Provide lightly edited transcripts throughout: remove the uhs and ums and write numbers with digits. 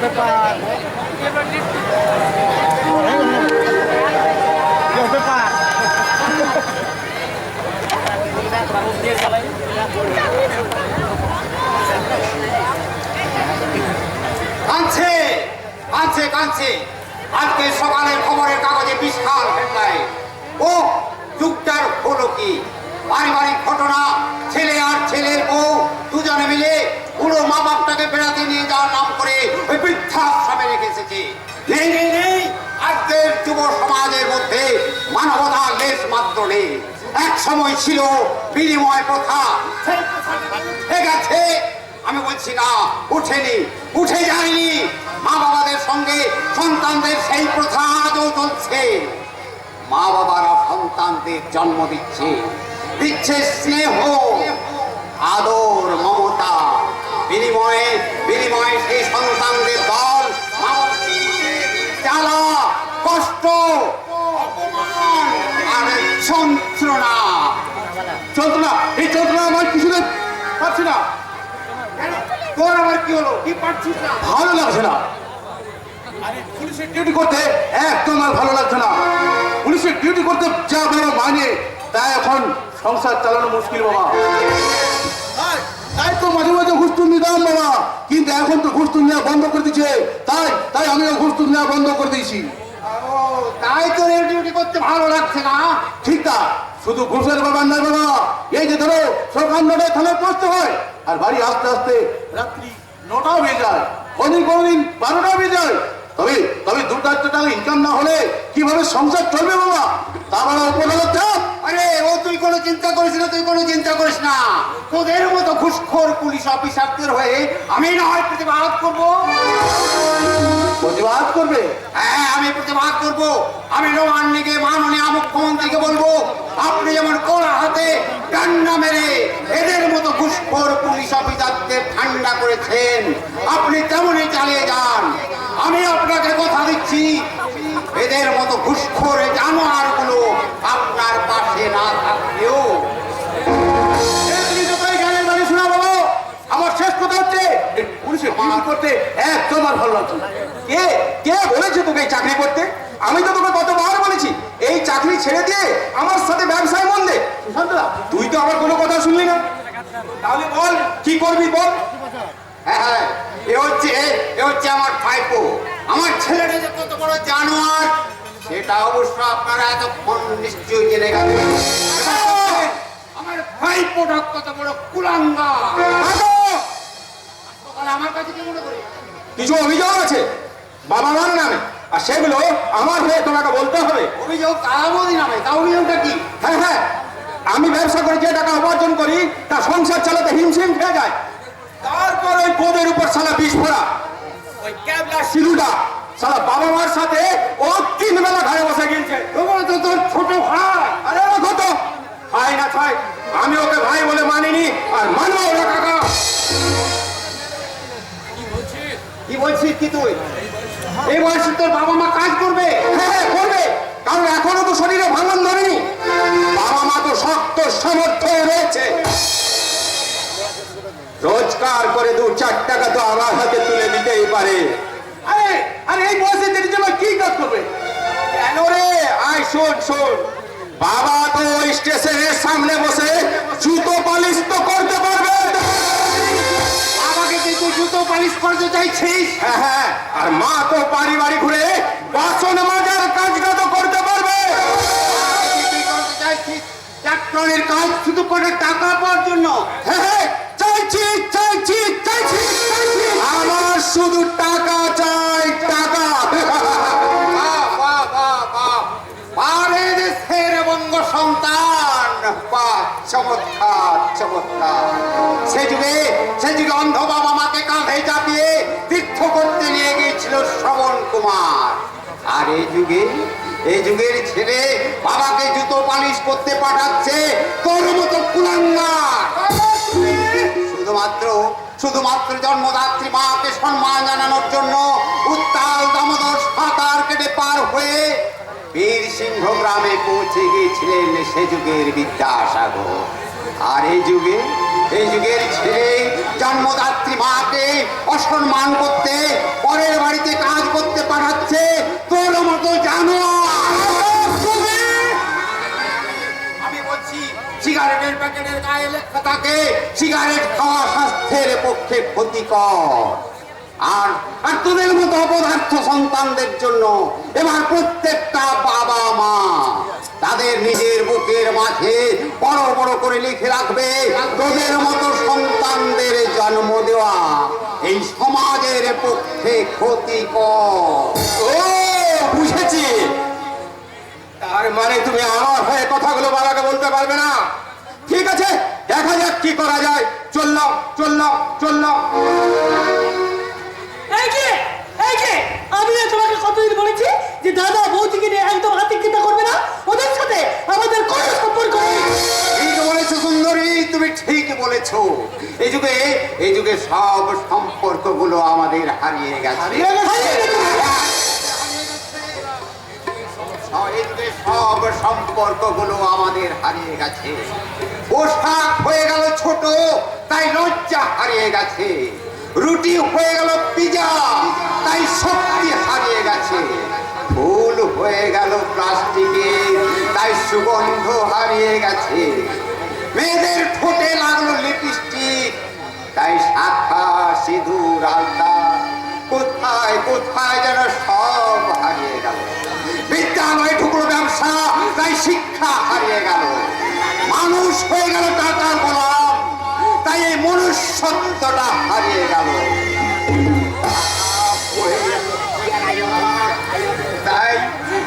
কাঁদছে কাঁদছে কাঁদছে আজকে সকালের খবরের কাগজে বিশাল হেডলাইন। ও যুগটার হলো কি? পারিবারিক ঘটনা, ছেলে আর ছেলের বউ দুজনে মিলে পুরো মা বাপটাকে বেড়াতে নিয়ে যাওয়ার নাম করে ওই বৃদ্ধাশ্রমে রেখে এসেছে। নেই নেই নেই, আজকের যুব সমাজের মধ্যে মানবতার লেশ মাত্র নেই। এক সময় ছিল বিনিময় প্রথা, উঠে গেছে। আমি বলছি না উঠেনি, উঠে যায়নি। মা বাবাদের সঙ্গে সন্তানদের সেই প্রথা আজও চলছে। মা বাবারা সন্তানদের জন্ম দিচ্ছে, দিচ্ছে স্নেহ, আদর, মমতা। বিনিময়ে বিনিময়ে সেই সন্তানদের দল জ্বালা, কষ্ট, অপমান আর যন্ত্রণা। যন্ত্রণা, এই যন্ত্রণা আমার কিছুতে পাচ্ছি না। তোর আবার কি হলো? কি পাচ্ছিস না? ভালো লাগছে না। পুলিশের ডিউটি করতে একদম আর ভালো লাগছে না। পুলিশের ডিউটি করতে যা বাবা মানে তাই এখন সংসার চালানো মুশকিল বাবা। তাই তো মাঝে মাঝে ঘুষ তুল নিতাম বাবা, কিন্তু এখন তো ঘুষ তুল নেওয়া বন্ধ করে দিচ্ছে। তাই তাই আমিও ঘুষ তুল নেওয়া বন্ধ করে দিয়েছি। তাই তো ডিউটি করতে ভালো লাগছে না। ঠিক তা, শুধু ঘুষের ব্যাপার নয় বাবা। এই যে ধরো সকাল 9টায় থানায় পৌঁছতে হয়, আর বাড়ি আসতে আসতে রাত্রি 9টা বেজে যায়, কোনদিন 12টা বেজে যায়। তবে তবে 2-4 টাকা ইনকাম না হলে কিভাবে সংসার চলবে বাবা? তা বলা উপলব্ধ চাপ। আরে ও তুই কোনো চিন্তা করিস না, তুই কোনো চিন্তা করিস না। তোদের মতো ঘুষখোর পুলিশ অফিসারদের হয়ে আমি না হয় প্রতিবাদ করবো। প্রতিবাদ করবে? হ্যাঁ, আমি প্রতিবাদ করবো। আমি নবান্নকে মাননীয় মুখ্যমন্ত্রীকে বলবো, আপনি যেমন কোলা হাতে ডান্ডা মেরে এদের মতো ঘুষখোর পুলিশ অফিসারদের ঠান্ডা করেছেন, আপনি তেমনই চালিয়ে যান। আমি আপনাকে কথা দিচ্ছি, এদের মতো ঘুষখোর জানোয়ারগুলো আপনার পাশে না থাকলেও। আমার শেষ কথা হচ্ছে, পুলিশের ডিউটি করতে একদম আর ভালো লাগছে না। কে কে বলেছে তোকে এই চাকরি করতে? আমি তো তোকে কতবার বলেছি এই চাকরি ছেড়ে দিয়ে আমার সাথে ব্যবসায় মন দে। তুই তো আমার কোনো কথা শুনলি না। তাহলে বল কি করবি বল। হ্যাঁ হ্যাঁ, এ হচ্ছে আমার ভাইপো। আমার ছেলেটা যে কত বড় জানোয়ার সেটা অবশ্য আপনারা এতক্ষণ নিশ্চয়ই জেনে গেছেন। আমার ভাইপোটা কত বড় কুলাঙ্গা। আমার কাছে কি মনে করি? কিছু অভিযোগ আছে বাবা মার নামে, আর সেগুলো আমার হয়ে তোমাকে বলতে হবে। অভিযোগ কারাবতী নামে? তা অভিযোগটা কি? হ্যাঁ হ্যাঁ, আমি ব্যবসা করে যে টাকা উপার্জন করি তা সংসার চালাতে হিমশিম খেয়ে যায়। তারপর ওই গোদের উপর সালা বিষ ফোড়া ওই ক্যাবলা শিলুটা সালা বাবা মার সাথে ও 3 বেলা ঘরে বসে গিয়েছে। তোমার তো তোর ছোট ভাই। আরে ও কত ভাই না ভাই, আমি ওকে ভাই বলে মানিনি আর মানবো না কাকা। কি বলছিস কি তুই? এই বয়সে তোর বাবা মা কাজ করবে? হ্যাঁ হ্যাঁ করবে, কারণ এখনো তো শরীরে ভাঙন ধরেনি। বাবা মা তো শক্ত সামর্থ্য রয়েছে, রোজগার করে 2-4 টাকা তো আমার হাতে তুলে দিতেই পারে। আরে আরে এই বয়সে দেরি জন্য কি কাজ করবে? কেন রে? আয় শোন শোন, বাবা তো স্টেশনের সামনে বসে জুতো পালিশ তো করতে পারবে। বাবাকে তুই জুতো পালিশ করতে চাইছিস? হ্যাঁ হ্যাঁ, আর মা তো বাড়ি বাড়ি ঘুরে বাসন মাজার কাজটা তো করতে পারবে। তুই করতে চাইছিস চাকরির কাজ শুধু করে টাকা পাওয়ার জন্য? হ্যাঁ হ্যাঁ, চাইছি চাইছি চাইছি চাইছি, আমার শুধু টাকা চাই, টাকা। বাহ বাহ বাহ বাহ, পারে দেশের বঙ্গ সন্তান। বাহ, চমৎকার চমৎকার। সে যুগে অন্ধ বাবা মাকে কাঁধে চাপিয়ে তীর্থ করতে নিয়ে গিয়েছিল শ্রবণ কুমার। আর এই যুগের ছেলে বাবাকে জুতো পালিশ করতে পাঠাচ্ছে তোর মতো কুলাঙ্গা। শুধুমাত্র জন্মদাত্রী মাকে সম্মান জানানোর জন্য উত্তাল দামোদর সাঁতার কেটে পার হয়ে বীর সিংহ গ্রামে পৌঁছে গিয়েছিলেন সে যুগের বিদ্যাসাগর। আর এই যুগের ছেলে জন্মদাত্রী মাকে অসম্মান করতে পরের বাড়িতে কাজ করতে পাঠাচ্ছে তোর মতো জানো। আমি বলছি সিগারেটের প্যাকেটের গায়ে লেখা থাকে সিগারেট খাওয়া স্বাস্থ্যের পক্ষে ক্ষতিকর। আর আর তোদের মতো অপদার্থ সন্তানদের জন্য এবার প্রত্যেকটা বাবা মা তাদের নিজের বুকের মাঝে বড় বড় করে লিখে রাখবে, তোদের মতো সন্তানদের জন্ম দেওয়া এই সমাজের পক্ষে ক্ষতিকর। ও বুঝেছি, তার মানে তুমি আমার হয়ে কথাগুলো বাবাকে বলতে পারবে না। ঠিক আছে, দেখা যাক কি করা যায়। চললাম। আমি তোমাকে কতদিন বলেছি যে দাদা বৌদিকে নিয়ে একদম আতিক্যতা করবে না, ওদের সাথে আমাদের কোনো সম্পর্ক নেই। ঠিক বলেছো সুন্দরী, তুমি ঠিক বলেছো। এই যুগে সব সম্পর্কগুলো আমাদের হারিয়ে গেছে। এই যুগে সব সম্পর্কগুলো আমাদের হারিয়ে গেছে। পোশাক হয়ে গেল ছোট, তাই লজ্জা হারিয়ে গেছে। রুটি হয়ে গেল পিজা, তাই শক্তি হারিয়ে গেছে। ফুল হয়ে গেল প্লাস্টিকের, তাই সুগন্ধ হারিয়ে গেছে। মেয়েদের ঠোঁটে লাগলো লিপস্টিক, তাই শাখা সিঁদুর আলতা কোথায় কোথায় যেন সব হারিয়ে গেল। বিদ্যালয়ে ঢুকলো ব্যবসা, তাই শিক্ষা হারিয়ে গেল। মানুষ হয়ে গেল টাকার গোলাম, তাই এই মনুষ্যত্বটা হারিয়ে গেল।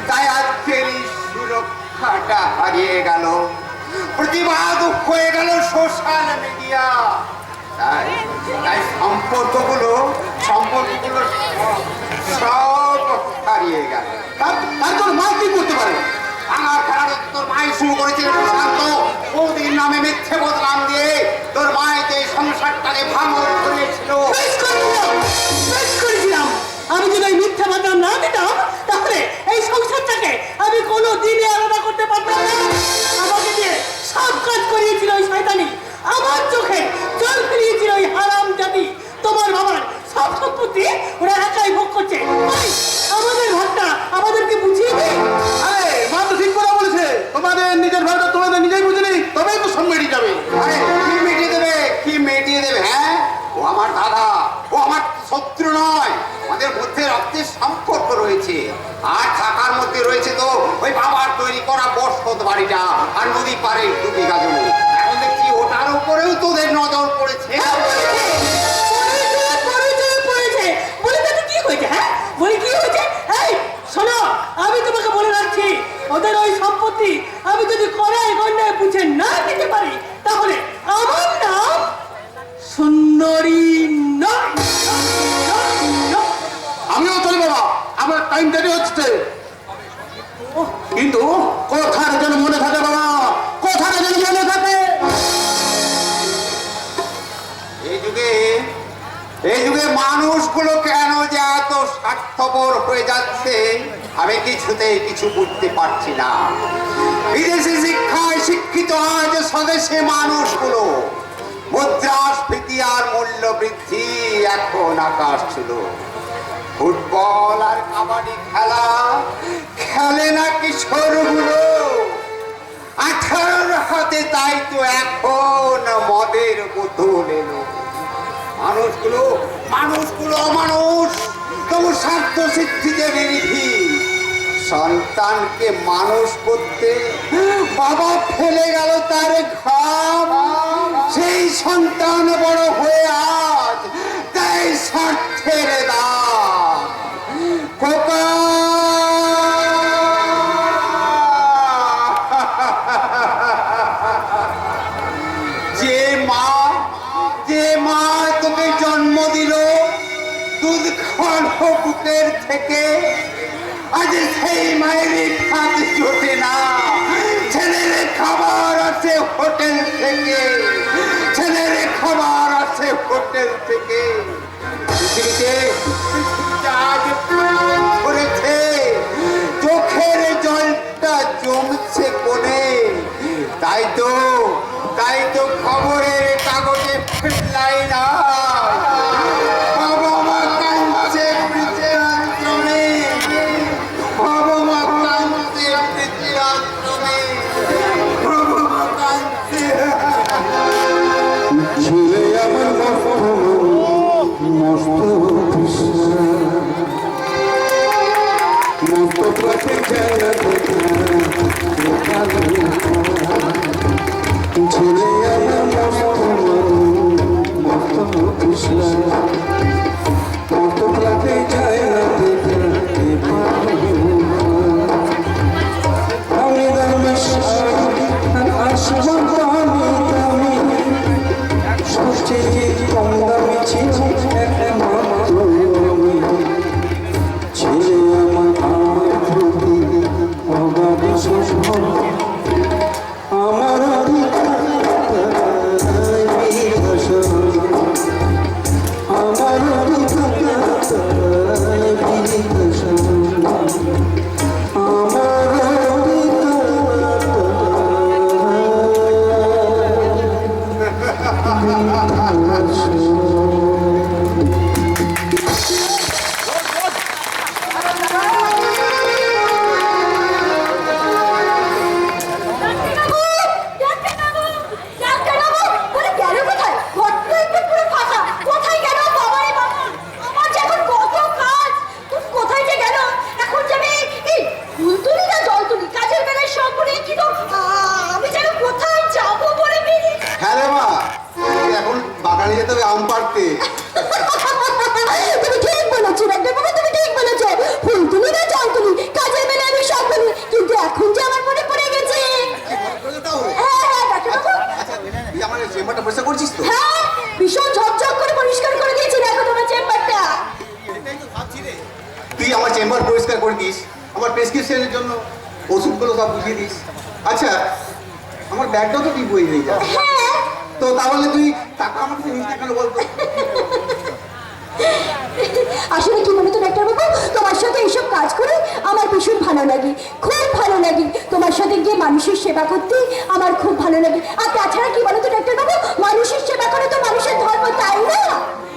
তাই আজকের এই সুরক্ষাটা হারিয়ে গেল। প্রতিবাদ হয়ে গেল সোশ্যাল মিডিয়া, তাই সম্পর্কগুলো সব হারিয়ে গেল। তার জন্য মা কি করতে পারে? আমার খেলাটা তোর মায়ের শুরু করেছিল সুশান্ত। বৌদির নামে মিথ্যে বদনাম দিয়ে তোর মায়েতে সংসারটাকে ভাঙন করেছিল। করেছিলাম আমি যদি ওই মিথ্যা বদনাম না দিতাম, তাহলে এই সংসারটাকে আমি কোনো দিনে আলাদা করতে পারতাম না। আমাকে দিয়ে সব কাজ করিয়েছিল ওই শয়তানি, আমার চোখে জল ফিরিয়েছিল ওই হারাম জাতি। তোমার বাবার সব সম্পত্তি ওরা একাই ভোগ করছে। ওই, আমাদের ভাগটা আমাদেরকে বুঝিয়ে দেয়। আরে মা তো ঠিক কথা বলেছে, তোমাদের নিজের ভাবটা তোমাদের নিজেই বুঝে নেই, তবেই তো সব মেরিয়ে যাবে। আরে কি মিটিয়ে দেবে? হ্যাঁ, ও আমার দাদা, ও আমার শত্রু নয়। আমাদের মধ্যে রক্তের সম্পর্ক রয়েছে। আর থাকার মধ্যে রয়েছে তো ওই বাবার তৈরি করা বসত বাড়িটা আর নদী পারে 2 বিঘা জমি। এখন দেখছি ওটার উপরেও তোদের নজর পড়েছে। আমি তোমাকে বলে রাখছি, ওদের ওই সম্পত্তি আমি যদি কড়াই গন্ডায় বুঝে না দিতে পারি, তাহলে আমার নাম সুন্দরী নয়। আমিও চলি বাবা, আমার টাইম দেরি হচ্ছে। কিন্তু কথার যেন মনে থাকে বাবা, কথার যেন মনে থাকে। এই যুগে মানুষগুলো কেন যে এত স্বার্থপর হয়ে যাচ্ছে আমি কিছুতেই কিছু বুঝতে পারছি না। বিদেশি শিক্ষায় শিক্ষিত আজ স্বদেশে মানুষগুলো, মুদ্রাস্ফীতি আর মূল্য বৃদ্ধি এখন আকাশ ছিল। ফুটবল আর কাবাডি খেলা খেলে না কিশোরগুলো 18 হাতে, তাই তো এখন মদের বোতল এলো। মানুষগুলো অমানুষ, তবু স্বার্থ সিদ্ধিতে নিরিখি। সন্তানকে মানুষ করতে বাবা ফেলে গেল তার ঘাম, সেই সন্তান বড় হয়ে আজ তাই স্বার্থের দাম। খোকা যে মা তোকে জন্ম দিল দুধ খাওয়ানো বুকের থেকে, আজ সেই মায়ের হাত জোটে না। ছেলের খাবার আছে হোটেল থেকে, পৃথিবীতে আজ ধরেছে, চোখের জলটা জমছে কোণে। তাই তো তাই তো খবরের কাগজে ফেললাই না। বাবা মা কাঁদছে বৃদ্ধাশ্রমে, বাবা মা কাঁদছে বৃদ্ধাশ্রমে, বাবা মা কাঁদছে। ছেলে আমার মস্ত মস্ত পথে জায়গা ছেলে আমার মস্ত মস্ত পথে জায়গা আমি আমি সবচেয়ে কম দামি ছিল একমাত্র আমি। ছেলে আমার প্রতি অগাধ শ্রদ্ধা, আমার অধিকার বিভাষা, আমার অধিকার বিভাষা, আমার হ্যাঁ রে মা, এখন বাগানে যেতে হবে আম পাড়তে। তুমি ঠিক বলেছো ডাক্তারবাবু, তুমি ঠিক বলেছো। ফুল তুলি না জল তুলি, কাজের বেলায় আমি সব করি, কিন্তু এখন যে আমার মনে পড়ে গেছে। হ্যাঁ হ্যাঁ ডাক্তারবাবু, তুই আমার চেম্বারটা পরিষ্কার করছিস তো? হ্যাঁ ভীষণ ঝকঝক করে পরিষ্কার করে দিয়েছি, দেখো তোমার চেম্বারটা। তুই আমার চেম্বার পরিষ্কার করে দিস, আমার প্রেসক্রিপশনের জন্য ওষুধগুলো সব বুঝিয়ে দিস। আচ্ছা, আমার ব্যাগটাও তো তুই বই হয়ে যা। হ্যাঁ তো তাহলে তুই টাকা আমাকে নিস না কেন বলতো? আসলে কি বলতো ডাক্তারবাবু, তোমার সাথে এইসব কাজ করে আমার ভীষণ ভালো লাগে, খুব ভালো লাগে। তোমার সাথে গিয়ে মানুষের সেবা করতে আমার খুব ভালো লাগে। আর তাছাড়া কি বলতো ডাক্তারবাবু, মানুষের সেবা করে তো মানুষের ধর্ম, তাই না?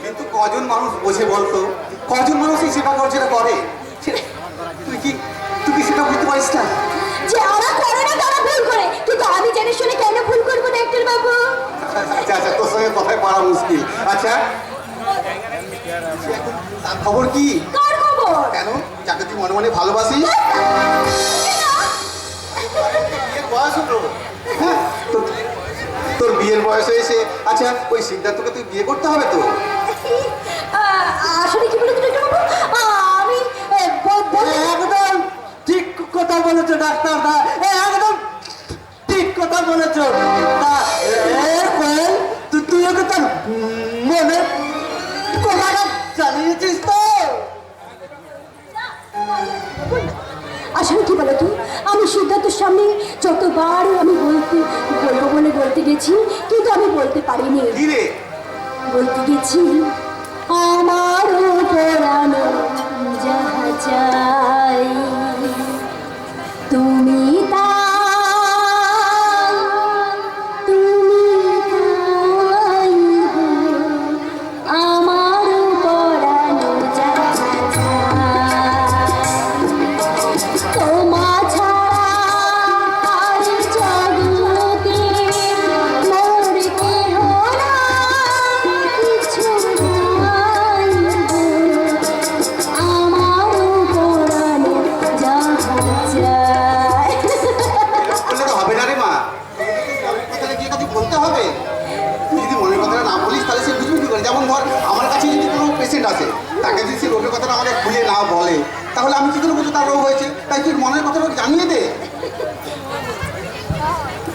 কিন্তু কজন মানুষ বোঝে বলতো? কজন মানুষ এই সেবা যেটা করে? তুই কি সেটা বুঝতে পারিস না? যারা করে না তারা ভুল করে, কিন্তু আমি জেনে শুনে কেন ভুল করবো ডাক্তারবাবু? আচ্ছা আচ্ছা, তোর সঙ্গে কথায় পারা মুশকিল। আচ্ছা, তার খবর কি? কার খবর? কেন, যাকে তুই মনে মনে ভালোবাসিস? বিয়ের বয়স হলো। হ্যাঁ, তোর বিয়ের বয়স হয়েছে। আচ্ছা, ওই সিদ্ধার্থকে তুই বিয়ে করতে হবে তো? আসলে কি বলতো ডাক্তারবাবু, আমি একদম ঠিক কথা বলেছো ডাক্তার, একদম ঠিক কথা বলেছো। তুই ওকে তোর মনে কথাটা জানিয়েছিস তো? আসলে কি বলতো, আমি সিদ্ধার্থের সামনে যতবার আমি বলবো বলে বলতে গেছি, কিন্তু আমি বলতে পারিনি। কি রে? বলতে গেছি আমার পরানো যাহা চাই তুমি তাই, তুমি তাই গো, আমার পরানো যাহা চাই তোমা ছাড়া আর জগতে মোর কেহ নাই, কিছু নাই গো, আমার পরানো যাহা চাই। বললে তো হবে না রে মা, মনের কথাটা গিয়ে তুই বলতে হবে। তুই যদি মনের কথাটা না বলিস তাহলে সে বুঝবে কি করে? যেমন ধর, আমার কাছে যদি কোনো পেশেন্ট আসে, তাকে যদি সে রোগের কথাটা আমাকে খুলে না বলে, তাহলে আমি কি করে বুঝবো তার রোগ হয়েছে? তাই তুই মনের কথাটা জানিয়ে দে।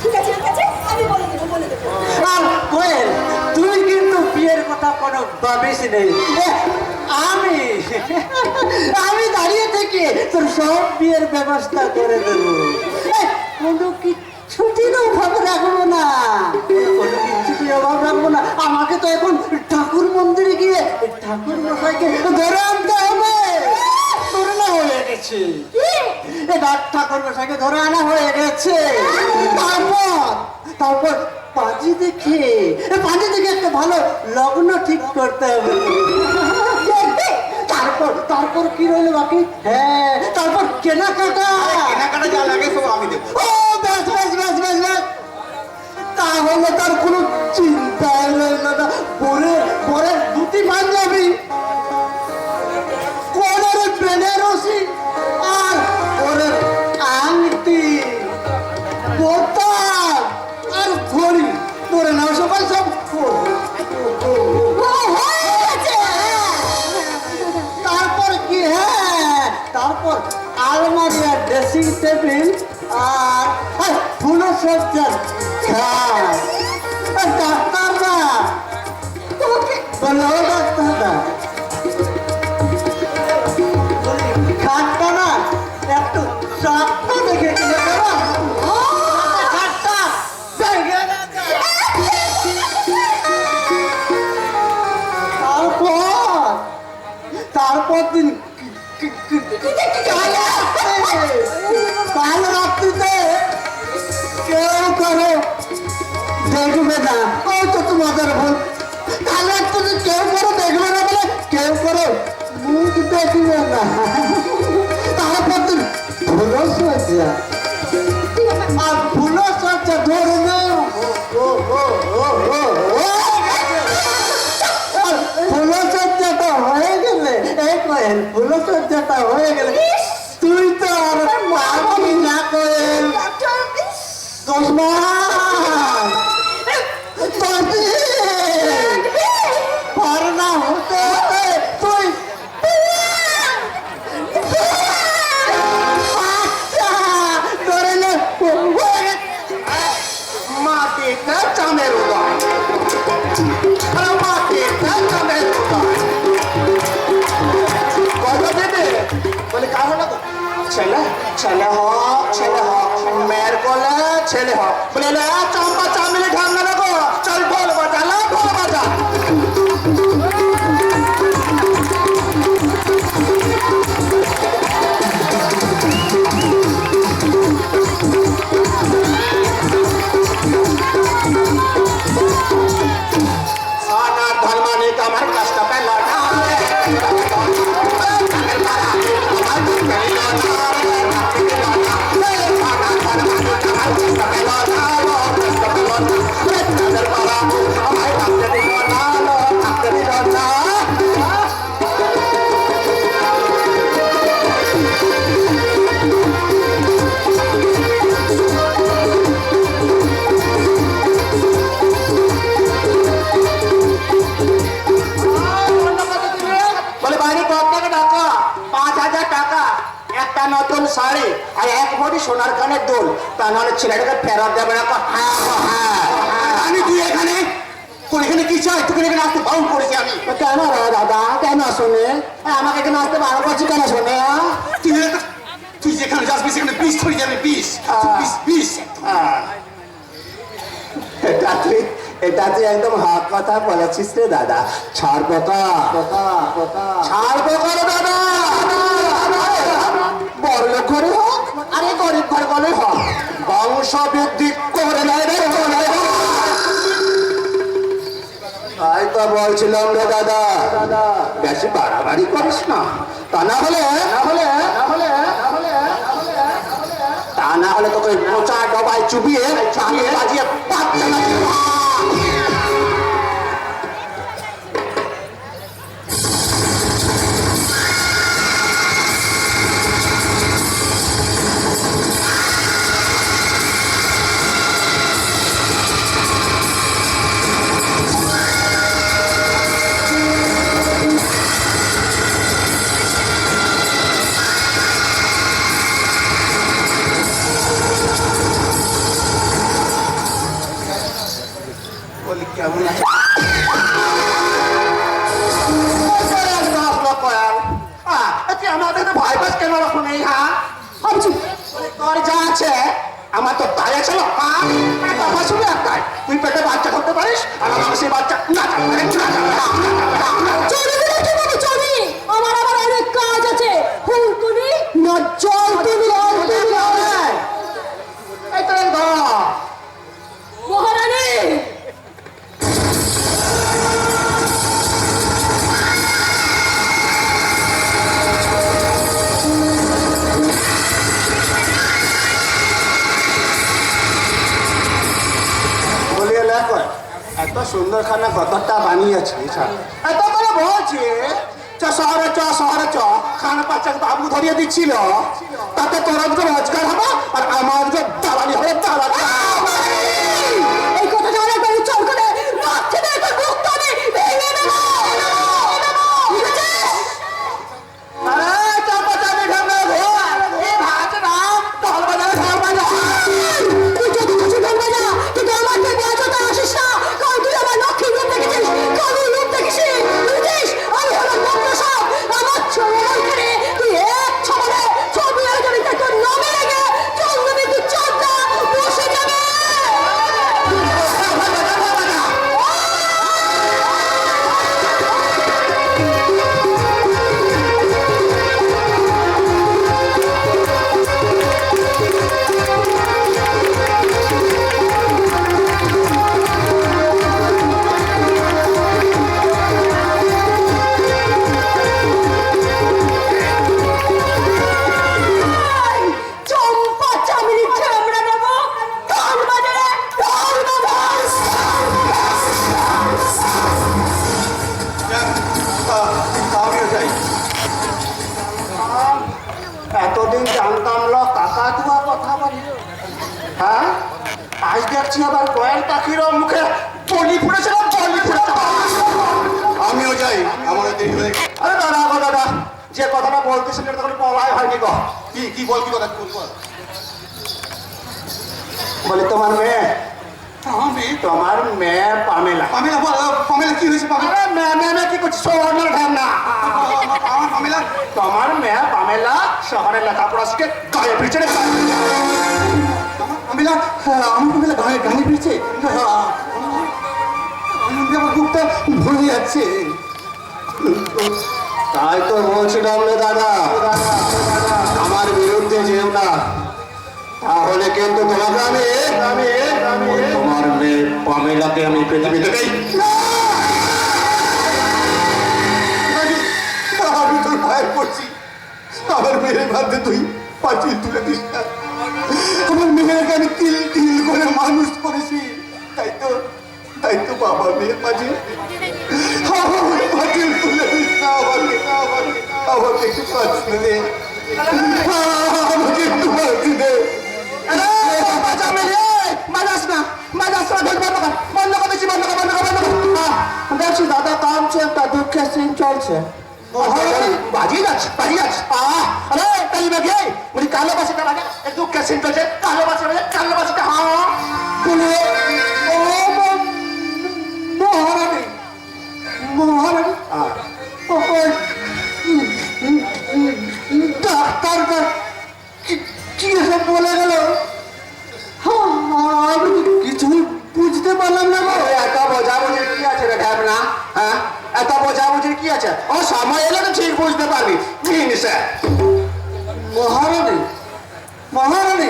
ঠিক আছে ঠিক আছে, আমি বলে দেবো বলে দেবো। আর কোয়েল, তুই কিন্তু বিয়ের কথা কোনো ভাবিস নেই। আমি আমি দাঁড়িয়ে থেকে তোর সব বিয়ের ব্যবস্থা করে দেবো। কোনো কিছুটির অভাব রাখবো না, কোনো কিছুটির অভাব রাখবো না। আমাকে তো এখন ঠাকুর মন্দিরে গিয়ে ঠাকুর মশাইকে ধরে আনতে হবে। ধরে না হয়ে গেছে এবার ঠাকুর মশাইকে ধরে আনা হয়ে গেছে। তারপর পাঁজি দেখে একটা ভালো লগ্ন ঠিক করতে হবে। তারপর কি রইল বাকি? হ্যাঁ, তারপর কেনাকাটা। কেনাকাটা যা লাগে সব আমি দেবো। ও ব্যাস ব্যাস ব্যাস ব্যাস ব্যাস, তাহলে তার কোনো চিন্তা রইল না। পরে দুটি পাঞ্জাবি, কোনের বেনারসি আর পরের আংটি, বোতাম আর ঘড়ি পরে নাও সবাই সব। তারপর কি? হ্যাঁ, তারপর আলমারি আর ড্রেসিং টেবিল আর ফুলো সজ্জার খাট। ডাক্তার না বলো, ডাক্তার না, খাটটা না একটু শক্ত দেখে কিনে দেবো। খাটটা ভেঙে না যায়। তারপর দিন কাল রাত্রিতে কেউ করো দেখবে না। ওই তো তোমাদের ভুল। কাল রাত্রিতে কেউ করো দেখবে না বলে কেউ করো মুখ দেখবে না। তারপর দিন ফুলো সজ্জা আর ফুলো সজ্জা ধরে নাও। ফুলো সজ্জাটা হয়ে গেলে, এই কয়েন ফুলো সজ্জাটা হয়ে গেলে তুই তো আর পারবি না কয়েন। করোনা হতে তুই ধরে নে। মাটিতে চাঁদের উদয়, মাটিতে চাঁদের উদয়। কত দেবে বলে? কারো না ছেলে, ছেলে হোক, ছেলে হোক, মেয়ের কোলে ছেলে হোক। বলে না চাম্পা চামিলে ঢাঙ্গা না গো, চল ঢোল বাজা, ঢোল বাজা। সানার ধর্মানিক আমার কষ্ট পেল না, বলে বাইরে কত টাকা টাকা? 5,000 টাকা, একটা নতুন শাড়ি আর এক ভরি সোনার কানের দুল। তা নাহলে ছেলেটাকে ফেরত দেবে না। আমি তুই এখানে, তোর এখানে কি চাই? তোকে এখানে আসতে বাউল করেছি আমি। কেন রে দাদা, কেন শোনে? আমাকে এখানে আসতে বারো করছি কেন শোনে? তুই যেখানে যাসবি সেখানে বিষ ছড়িয়ে যাবে, বিষ বিষ। এটা তুই একদম হক কথা বলেছিস রে দাদা। ছাড় পোকা, ছাড় পোকা রে দাদা। বড় লোক ঘরে হোক আরে গরিব ঘরে গলে হোক, বংশ বৃদ্ধি করে নেয় রে। তাই তো বলছিলাম রে দাদা, বেশি বাড়াবাড়ি করিস না। তা না হলে তোকে মোচা ডবায় চুবিয়ে চালিয়ে বাজিয়ে পাচ্ছা না। কেমন আছে? আমাদের ভয় পাস কেন রকম এই? হ্যাঁ তোর যা আছে আমার তো তাই আছে। কথা শুনে একটাই, তুই পেটে বাচ্চা করতে পারিস আর আমার সেই বাচ্চা না। আমার আবার অনেক কাজ আছে। ফুলকুনি নজ্জল তুমি কত সুন্দরখানা কতটা বানিয়েছে এত করে বলছে শহরে চ খানা পাচার বাবু ধরিয়ে দিচ্ছিল তাতে তোর যে রোজগার হবে আর আমার যে দালালি হবে দালালি। এই কথাটা অনেকবার উচ্চারণ করে বাচ্চাদের একটা মুক্ত আমি ভেঙে দেবো। বুঝেছিস? আরে চাপাচাপি ঢাকা এই ভাত নাম ঢোল বাজারে ঢোল বাজা। তুই যদি কিছু বলবে না কিন্তু আমার থেকে বাঁচাতে আসিস না, কারণ তুই আমার লক্ষ্মীর রূপ দেখেছিস, কালুর রূপ দেখেছিস। বুঝেছিস? আমি হলাম মন্ত্রসাপ। আমার চোখে তুই এক ছবলে ছবি হয়ে যাবি, তাই তোর নামে লেগে চন্দ্রবিন্দু চাঁদটা বসে যাবে। চম্পা চামিলি ঠেমড়া নেবো, ঢোল বাজারে ঢোল বাজাস। আমিও যাই। এতদিন জানতাম লোক কাকাতুয়া কথা বলে, হ্যাঁ আজ দেখছি আবার কয়েল পাখিরও মুখে বলি ফুটেছে না বলি ফুটেছে। আমিও যাই, আমার দেরি হয়ে গেছে। আরে দাদা গো দাদা, যে কথাটা বলতেছেন এটা তখন বলাই হয়নি গো। কি বল কি কথা বল। বলে তোমার মেয়ে তোমার মেয়ে পামেলা। পামেলা কি হয়েছে? মেয়ে কি করছিস? শহরের ঢ্যাম না আমার পামেলা। তোমার মেয়ে পামেলা শহরে লেখাপড়া শিখে গায়ে ফিরছে রে। পামেলা আমার পামেলা গায়ে ফিরছে। আমার বুকটা ভরে যাচ্ছে। তাই তো বলছিলাম রে দাদা, আমার বিরুদ্ধে যেও না, তাহলে কিন্তু তোমাকে আমি তোমার মেয়ে পামেলাকে আমি পৃথিবী থেকেই আমি তোর ভয় করছি। আমার মেয়ের মধ্যে তুই পাঁচিল তুলে দিস না। আমার মেয়েকে আমি তিল তিল করে মানুষ করেছি, তাই তো বাবা মেয়ের মাঝে পাঁচিল তুলে দিস না। আমাকে একটু পাঁচিল দে, আমাকে একটু পাঁচিল দে। দেখছি দাদা কামছে, একটা দুঃখের সিন চলছে। বাজিয়ে যাচ্ছে। আরে তাই নাকি বলি কালো বাসিটা লাগে দুঃখের সিন চলছে। কালো বাসিটা হ্যাঁ বলে ও মহারানী ডাক্তার কি সব বলে গেল? আমি কিছু বুঝতে পারলাম না গো। এত বোঝাবুঝির কি আছে রে ঢ্যাবনা? হ্যাঁ এত বোঝাবুঝির কি আছে? ও সময় এলে তো ঠিক বুঝতে পারবি। মহারানী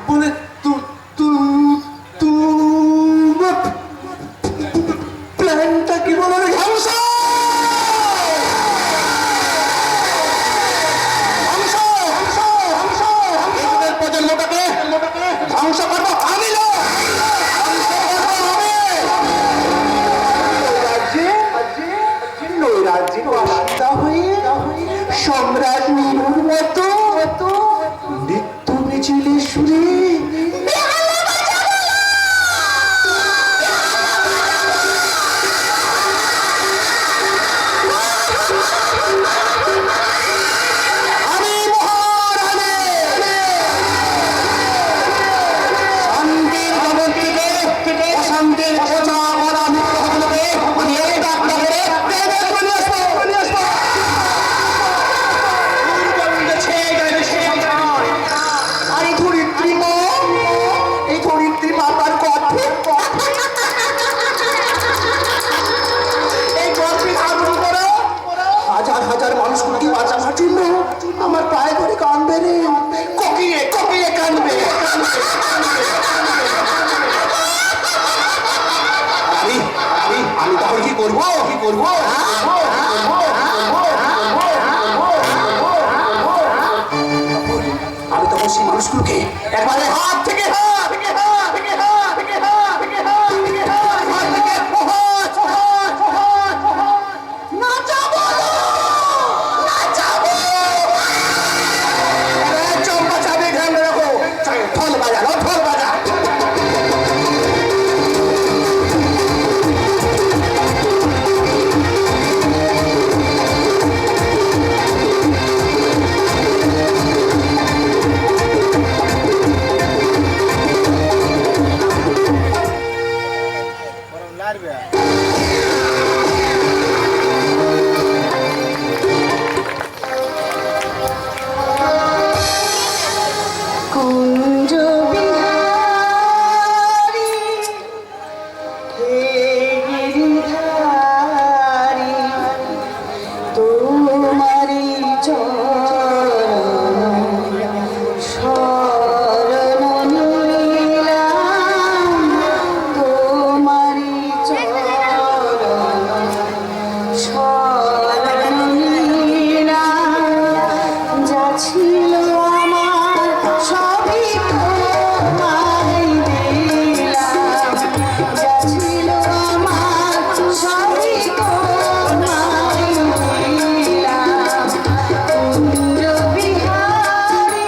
বলে প্ল্যানটা কি বলে ধ্বংস করবো আমি রাজ্যে বাসিন্দা হয়ে মানুষগুলোকে একবারে হাত থেকে হাত থেকে হাত থেকে হাত থেকে হাত থেকে হাত থেকে হাত হাত থেকে পহাত পহাত পহাত পহাত নাচাবো নাচাবো চম্পা চাবি ধ্যান রাখো ঢোল বাজানো ঢোল বাজা কুঞ্জ বিহারী হে গিরিধারী তোমারি চরণ শরণ নিলাম তোমারি চরণ শরণ নিলাম যা ছিল আমার সবই তোমায় দিলাম যা ছিল আমার সবই তোমায় দিলাম কুঞ্জ বিহারী